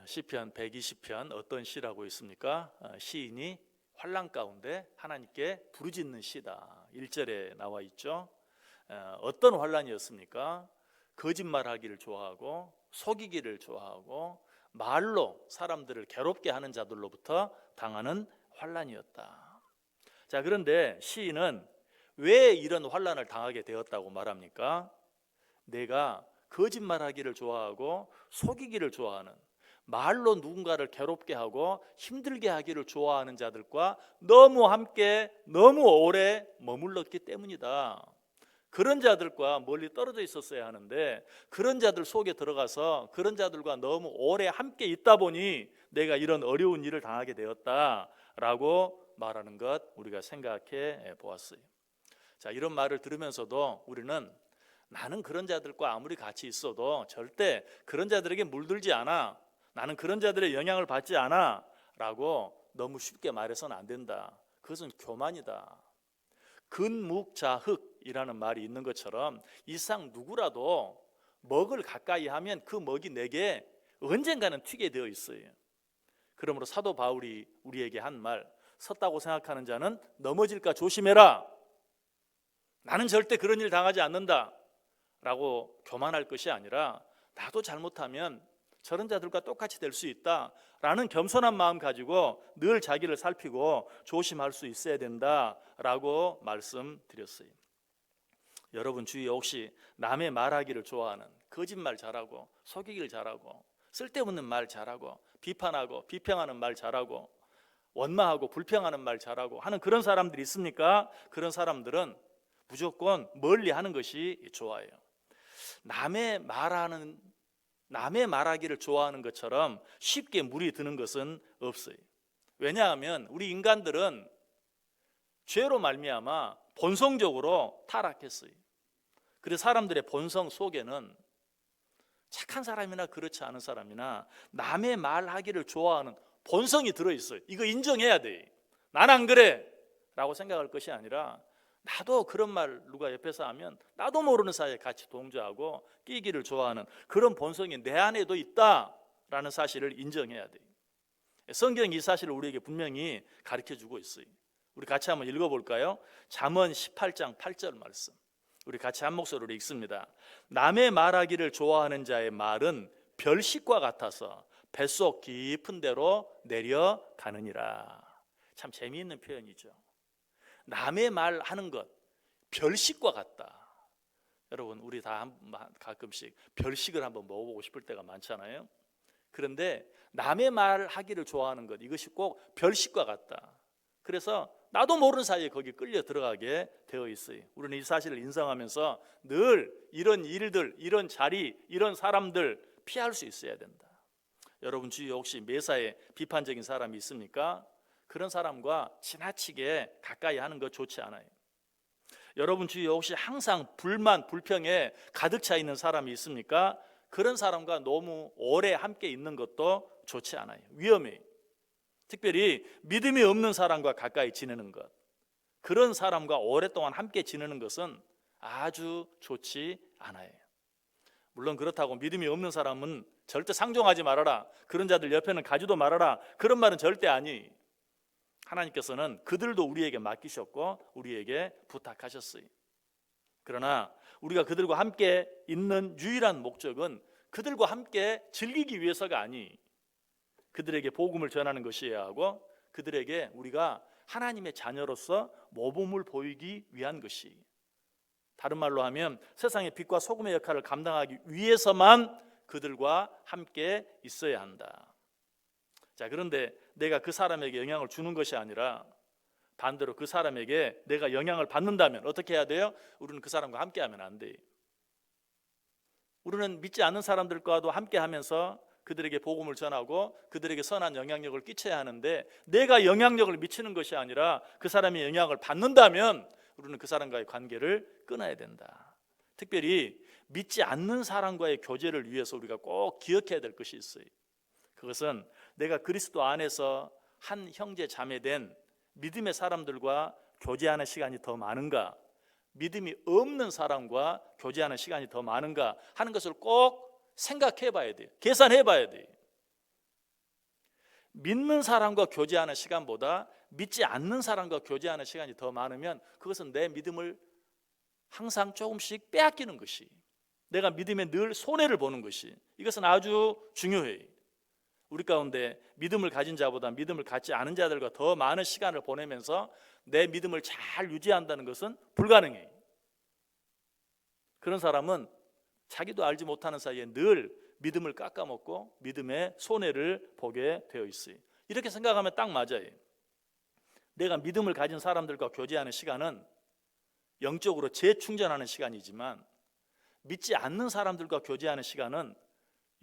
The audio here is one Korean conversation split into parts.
시편 120편 어떤 시라고 있습니까? 시인이 환난 가운데 하나님께 부르짖는 시다. 1절에 나와 있죠. 어떤 환난이었습니까? 거짓말하기를 좋아하고 속이기를 좋아하고 말로 사람들을 괴롭게 하는 자들로부터 당하는 환난이었다. 자, 그런데 시인은 왜 이런 환난을 당하게 되었다고 말합니까? 내가 거짓말하기를 좋아하고 속이기를 좋아하는, 말로 누군가를 괴롭게 하고 힘들게 하기를 좋아하는 자들과 너무 함께 너무 오래 머물렀기 때문이다. 그런 자들과 멀리 떨어져 있었어야 하는데 그런 자들 속에 들어가서 그런 자들과 너무 오래 함께 있다 보니 내가 이런 어려운 일을 당하게 되었다라고 말하는 것 우리가 생각해 보았어요. 자, 이런 말을 들으면서도 우리는 나는 그런 자들과 아무리 같이 있어도 절대 그런 자들에게 물들지 않아, 나는 그런 자들의 영향을 받지 않아 라고 너무 쉽게 말해서는 안 된다. 그것은 교만이다. 근묵자흑이라는 말이 있는 것처럼 이상 누구라도 먹을 가까이 하면 그 먹이 내게 언젠가는 튀게 되어 있어요. 그러므로 사도 바울이 우리에게 한 말, 섰다고 생각하는 자는 넘어질까 조심해라. 나는 절대 그런 일 당하지 않는다 라고 교만할 것이 아니라 나도 잘못하면 저런 자들과 똑같이 될 수 있다라는 겸손한 마음 가지고 늘 자기를 살피고 조심할 수 있어야 된다라고 말씀드렸어요. 여러분 주위에 혹시 남의 말하기를 좋아하는, 거짓말 잘하고 속이기를 잘하고 쓸데없는 말 잘하고 비판하고 비평하는 말 잘하고 원망하고 불평하는 말 잘하고 하는 그런 사람들이 있습니까? 그런 사람들은 무조건 멀리 하는 것이 좋아요. 남의 말하기를 좋아하는 것처럼 쉽게 물이 드는 것은 없어요. 왜냐하면 우리 인간들은 죄로 말미암아 본성적으로 타락했어요. 그래서 사람들의 본성 속에는 착한 사람이나 그렇지 않은 사람이나 남의 말하기를 좋아하는 본성이 들어있어요. 이거 인정해야 돼. 난 안 그래 라고 생각할 것이 아니라 나도 그런 말 누가 옆에서 하면 나도 모르는 사이에 같이 동조하고 끼기를 좋아하는 그런 본성이 내 안에도 있다라는 사실을 인정해야 돼요. 성경이 이 사실을 우리에게 분명히 가르쳐주고 있어요. 우리 같이 한번 읽어볼까요? 잠언 18장 8절 말씀, 우리 같이 한 목소리로 읽습니다. 남의 말하기를 좋아하는 자의 말은 별식과 같아서 뱃속 깊은 데로 내려가느니라. 참 재미있는 표현이죠. 남의 말하는 것 별식과 같다. 여러분 우리 다 가끔씩 별식을 한번 먹어보고 싶을 때가 많잖아요. 그런데 남의 말하기를 좋아하는 것, 이것이 꼭 별식과 같다. 그래서 나도 모르는 사이에 거기 끌려 들어가게 되어 있어요. 우리는 이 사실을 인정하면서 늘 이런 일들, 이런 자리, 이런 사람들 피할 수 있어야 된다. 여러분 주위에 혹시 매사에 비판적인 사람이 있습니까? 그런 사람과 지나치게 가까이 하는 것 좋지 않아요. 여러분 주위에 혹시 항상 불만, 불평에 가득 차 있는 사람이 있습니까? 그런 사람과 너무 오래 함께 있는 것도 좋지 않아요. 위험해요. 특별히 믿음이 없는 사람과 가까이 지내는 것, 그런 사람과 오랫동안 함께 지내는 것은 아주 좋지 않아요. 물론 그렇다고 믿음이 없는 사람은 절대 상종하지 말아라, 그런 자들 옆에는 가지도 말아라, 그런 말은 절대 아니에요. 하나님께서는 그들도 우리에게 맡기셨고 우리에게 부탁하셨어요. 그러나 우리가 그들과 함께 있는 유일한 목적은 그들과 함께 즐기기 위해서가 아니, 그들에게 복음을 전하는 것이어야 하고 그들에게 우리가 하나님의 자녀로서 모범을 보이기 위한 것이, 다른 말로 하면 세상의 빛과 소금의 역할을 감당하기 위해서만 그들과 함께 있어야 한다. 자, 그런데 내가 그 사람에게 영향을 주는 것이 아니라 반대로 그 사람에게 내가 영향을 받는다면 어떻게 해야 돼요? 우리는 그 사람과 함께 하면 안 돼요. 우리는 믿지 않는 사람들과도 함께 하면서 그들에게 복음을 전하고 그들에게 선한 영향력을 끼쳐야 하는데 내가 영향력을 미치는 것이 아니라 그 사람이 영향을 받는다면 우리는 그 사람과의 관계를 끊어야 된다. 특별히 믿지 않는 사람과의 교제를 위해서 우리가 꼭 기억해야 될 것이 있어요. 그것은 내가 그리스도 안에서 한 형제 자매된 믿음의 사람들과 교제하는 시간이 더 많은가, 믿음이 없는 사람과 교제하는 시간이 더 많은가 하는 것을 꼭 생각해 봐야 돼요. 계산해 봐야 돼요. 믿는 사람과 교제하는 시간보다 믿지 않는 사람과 교제하는 시간이 더 많으면 그것은 내 믿음을 항상 조금씩 빼앗기는 것이, 내가 믿음에 늘 손해를 보는 것이, 이것은 아주 중요해요. 우리 가운데 믿음을 가진 자보다 믿음을 갖지 않은 자들과 더 많은 시간을 보내면서 내 믿음을 잘 유지한다는 것은 불가능해요. 그런 사람은 자기도 알지 못하는 사이에 늘 믿음을 깎아먹고 믿음의 손해를 보게 되어 있어요. 이렇게 생각하면 딱 맞아요. 내가 믿음을 가진 사람들과 교제하는 시간은 영적으로 재충전하는 시간이지만 믿지 않는 사람들과 교제하는 시간은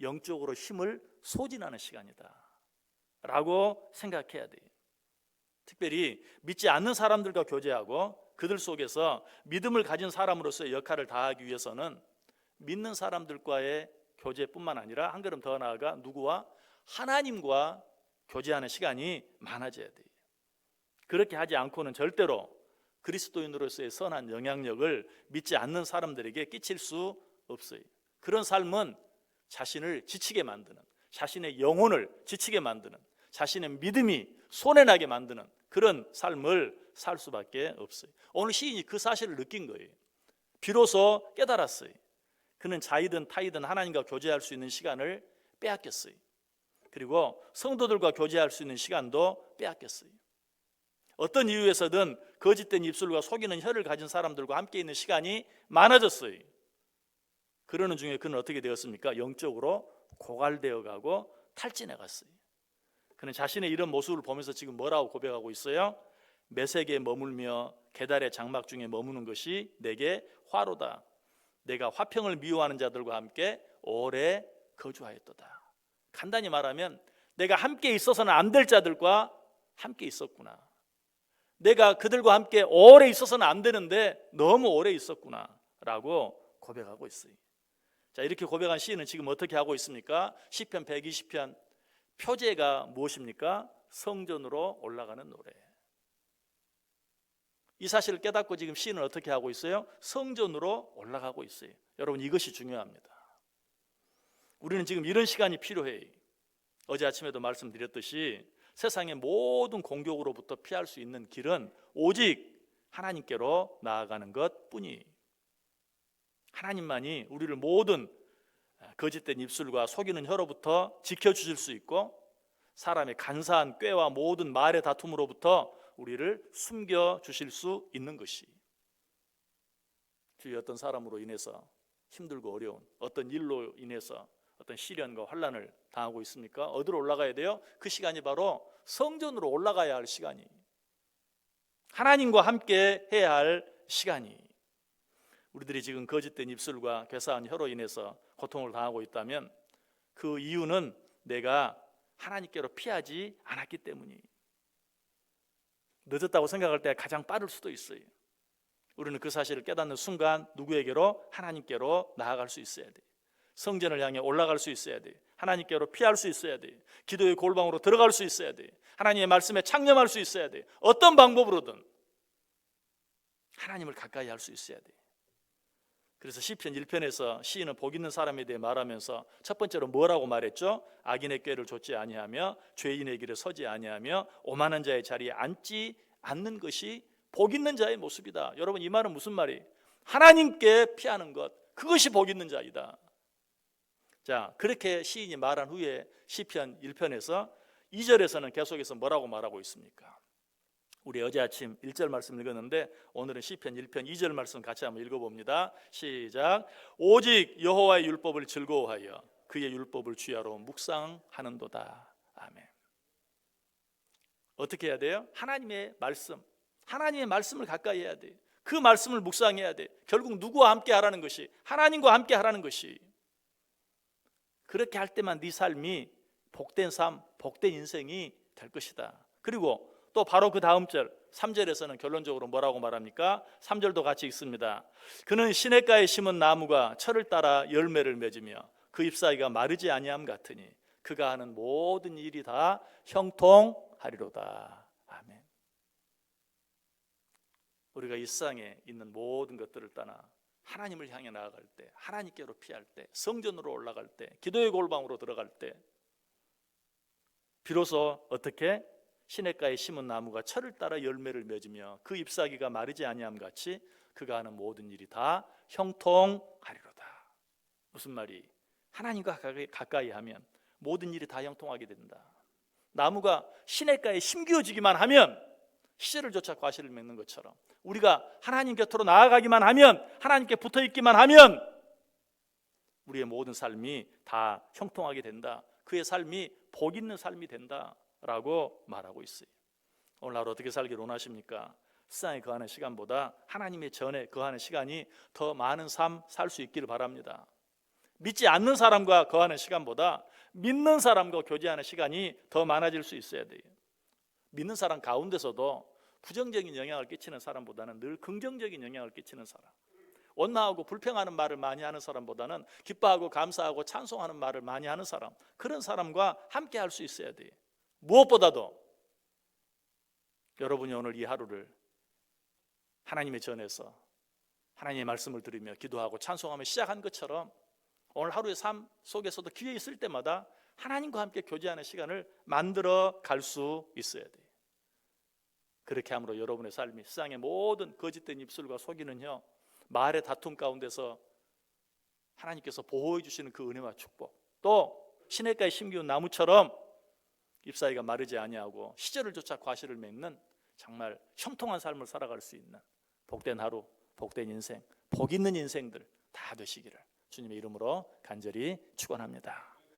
영적으로 힘을 소진하는 시간이다 라고 생각해야 돼요. 특별히 믿지 않는 사람들과 교제하고 그들 속에서 믿음을 가진 사람으로서의 역할을 다하기 위해서는 믿는 사람들과의 교제뿐만 아니라 한 걸음 더 나아가 누구와? 하나님과 교제하는 시간이 많아져야 돼요. 그렇게 하지 않고는 절대로 그리스도인으로서의 선한 영향력을 믿지 않는 사람들에게 끼칠 수 없어요. 그런 삶은 자신을 지치게 만드는, 자신의 영혼을 지치게 만드는, 자신의 믿음이 손해나게 만드는 그런 삶을 살 수밖에 없어요. 오늘 시인이 그 사실을 느낀 거예요. 비로소 깨달았어요. 그는 자이든 타이든 하나님과 교제할 수 있는 시간을 빼앗겼어요. 그리고 성도들과 교제할 수 있는 시간도 빼앗겼어요. 어떤 이유에서든 거짓된 입술과 속이는 혀를 가진 사람들과 함께 있는 시간이 많아졌어요. 그러는 중에 그는 어떻게 되었습니까? 영적으로 고갈되어 가고 탈진해 갔어요. 그는 자신의 이런 모습을 보면서 지금 뭐라고 고백하고 있어요? 메색에 머물며 계달의 장막 중에 머무는 것이 내게 화로다. 내가 화평을 미워하는 자들과 함께 오래 거주하였도다. 간단히 말하면 내가 함께 있어서는 안 될 자들과 함께 있었구나. 내가 그들과 함께 오래 있어서는 안 되는데 너무 오래 있었구나 라고 고백하고 있어요. 자, 이렇게 고백한 시인은 지금 어떻게 하고 있습니까? 시편 120편 표제가 무엇입니까? 성전으로 올라가는 노래. 이 사실을 깨닫고 지금 시인은 어떻게 하고 있어요? 성전으로 올라가고 있어요. 여러분, 이것이 중요합니다. 우리는 지금 이런 시간이 필요해요. 어제 아침에도 말씀드렸듯이 세상의 모든 공격으로부터 피할 수 있는 길은 오직 하나님께로 나아가는 것뿐이에요. 하나님만이 우리를 모든 거짓된 입술과 속이는 혀로부터 지켜주실 수 있고 사람의 간사한 꾀와 모든 말의 다툼으로부터 우리를 숨겨주실 수 있는 것이, 주위 어떤 사람으로 인해서 힘들고 어려운 어떤 일로 인해서 어떤 시련과 환난을 당하고 있습니까? 어디로 올라가야 돼요? 그 시간이 바로 성전으로 올라가야 할 시간이, 하나님과 함께 해야 할 시간이. 우리들이 지금 거짓된 입술과 괴사한 혀로 인해서 고통을 당하고 있다면 그 이유는 내가 하나님께로 피하지 않았기 때문이. 늦었다고 생각할 때가 가장 빠를 수도 있어요. 우리는 그 사실을 깨닫는 순간 누구에게로? 하나님께로 나아갈 수 있어야 돼. 성전을 향해 올라갈 수 있어야 돼. 하나님께로 피할 수 있어야 돼. 기도의 골방으로 들어갈 수 있어야 돼. 하나님의 말씀에 창념할 수 있어야 돼. 어떤 방법으로든 하나님을 가까이 할 수 있어야 돼. 그래서 시편 1편에서 시인은 복 있는 사람에 대해 말하면서 첫 번째로 뭐라고 말했죠? 악인의 꾀를 좇지 아니하며 죄인의 길에 서지 아니하며 오만한 자의 자리에 앉지 않는 것이 복 있는 자의 모습이다. 여러분, 이 말은 무슨 말이에요? 하나님께 피하는 것, 그것이 복 있는 자이다. 자, 그렇게 시인이 말한 후에 시편 1편에서 2절에서는 계속해서 뭐라고 말하고 있습니까? 우리 어제 아침 1절 말씀 읽었는데 오늘은 시편 1편 2절 말씀 같이 한번 읽어봅니다. 시작. 오직 여호와의 율법을 즐거워하여 그의 율법을 주야로 묵상하는도다. 아멘. 어떻게 해야 돼요? 하나님의 말씀, 하나님의 말씀을 가까이 해야 돼. 그 말씀을 묵상해야 돼. 결국 누구와 함께 하라는 것이? 하나님과 함께 하라는 것이. 그렇게 할 때만 네 삶이 복된 삶, 복된 인생이 될 것이다. 그리고 또 바로 그 다음 절 3절에서는 결론적으로 뭐라고 말합니까? 3절도 같이 읽습니다. 그는 시냇가에 심은 나무가 철을 따라 열매를 맺으며 그 잎사귀가 마르지 아니함 같으니 그가 하는 모든 일이 다 형통하리로다. 아멘. 우리가 이 세상에 있는 모든 것들을 떠나 하나님을 향해 나아갈 때, 하나님께로 피할 때, 성전으로 올라갈 때, 기도의 골방으로 들어갈 때 비로소 어떻게 시냇가에 심은 나무가 철을 따라 열매를 맺으며 그 잎사귀가 마르지 아니함 같이 그가 하는 모든 일이 다 형통하리로다. 무슨 말이? 하나님과 가까이 하면 모든 일이 다 형통하게 된다. 나무가 시냇가에 심기어지기만 하면 시절을 쫓아 과실을 맺는 것처럼 우리가 하나님 곁으로 나아가기만 하면, 하나님께 붙어있기만 하면 우리의 모든 삶이 다 형통하게 된다. 그의 삶이 복 있는 삶이 된다라고 말하고 있어요. 오늘 하루 어떻게 살기를 원하십니까? 세상에 거하는 시간보다 하나님의 전에 거하는 시간이 더 많은 삶 살 수 있기를 바랍니다. 믿지 않는 사람과 거하는 시간보다 믿는 사람과 교제하는 시간이 더 많아질 수 있어야 돼요. 믿는 사람 가운데서도 부정적인 영향을 끼치는 사람보다는 늘 긍정적인 영향을 끼치는 사람, 원망하고 불평하는 말을 많이 하는 사람보다는 기뻐하고 감사하고 찬송하는 말을 많이 하는 사람, 그런 사람과 함께 할 수 있어야 돼요. 무엇보다도 여러분이 오늘 이 하루를 하나님의 전에서 하나님의 말씀을 들으며 기도하고 찬송하며 시작한 것처럼 오늘 하루의 삶 속에서도 기회 있을 때마다 하나님과 함께 교제하는 시간을 만들어 갈 수 있어야 돼요. 그렇게 함으로 여러분의 삶이 세상의 모든 거짓된 입술과 속이는 혀, 말의 다툼 가운데서 하나님께서 보호해 주시는 그 은혜와 축복, 또 시냇가에 심기운 나무처럼 잎사귀가 마르지 아니하고 시절을 쫓아 과실을 맺는 정말 형통한 삶을 살아갈 수 있는 복된 하루, 복된 인생, 복 있는 인생들 다 되시기를 주님의 이름으로 간절히 축원합니다.